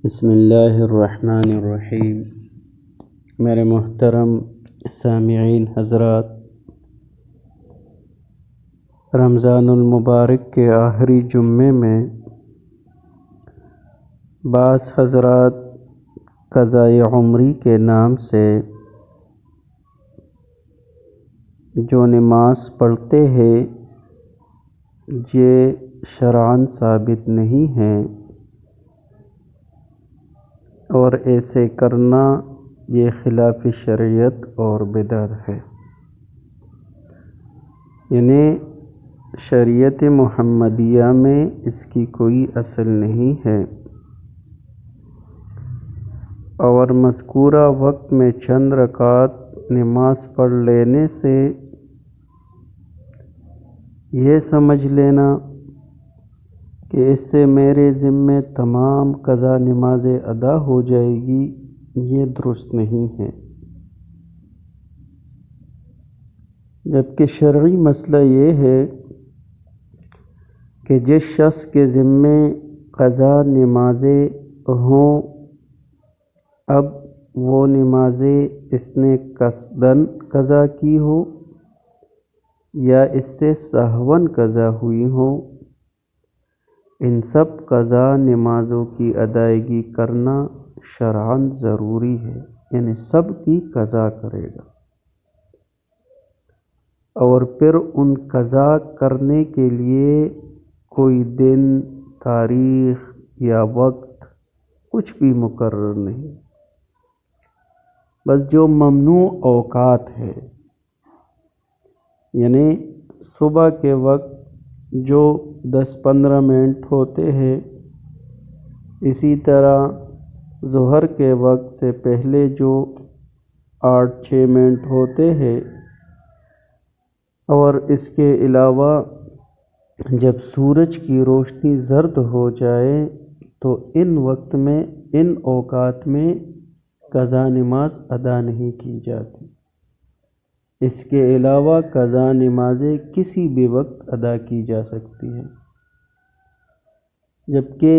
بسم اللہ الرحمن الرحیم۔ میرے محترم سامعین حضرات، رمضان المبارک کے آخری جمعے میں بعض حضرات قضائے عمری کے نام سے جو نماز پڑھتے ہیں یہ شرعاً ثابت نہیں ہے، اور ایسے کرنا یہ خلاف شریعت اور بدعت ہے۔ یعنی شریعت محمدیہ میں اس کی کوئی اصل نہیں ہے، اور مذکورہ وقت میں چند رکعت نماز پڑھ لینے سے یہ سمجھ لینا کہ اس سے میرے ذمے تمام قضا نمازیں ادا ہو جائے گی، یہ درست نہیں ہے۔ جبکہ شرعی مسئلہ یہ ہے کہ جس شخص کے ذمے قضا نمازیں ہوں، اب وہ نمازیں اس نے قصداً قضا کی ہو یا اس سے سہواً قضا ہوئی ہوں، ان سب قضا نمازوں کی ادائیگی کرنا شرعاً ضروری ہے، یعنی سب کی قضا کرے گا، اور پھر ان قضا کرنے کے لیے کوئی دن، تاریخ یا وقت کچھ بھی مقرر نہیں، بس جو ممنوع اوقات ہے، یعنی صبح کے وقت جو 10-15 منٹ ہوتے ہیں، اسی طرح ظہر کے وقت سے پہلے جو 8-6 منٹ ہوتے ہیں، اور اس کے علاوہ جب سورج کی روشنی زرد ہو جائے تو ان وقت میں، ان اوقات میں قضا نماز ادا نہیں کی جاتی۔ اس کے علاوہ قضا نمازیں کسی بھی وقت ادا کی جا سکتی ہیں، جبکہ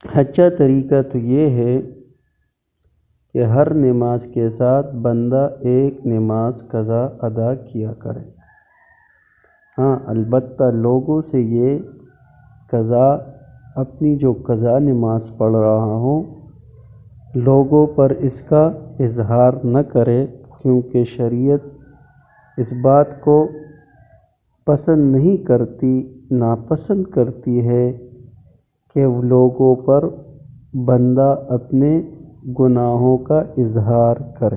اچھا طریقہ تو یہ ہے کہ ہر نماز کے ساتھ بندہ ایک نماز قضا ادا کیا کرے۔ ہاں، البتہ لوگوں سے یہ قضا، اپنی جو قضا نماز پڑھ رہا ہوں، لوگوں پر اس کا اظہار نہ کرے، کیونکہ شریعت اس بات کو پسند نہیں کرتی، ناپسند کرتی ہے کہ لوگوں پر بندہ اپنے گناہوں کا اظہار کرے۔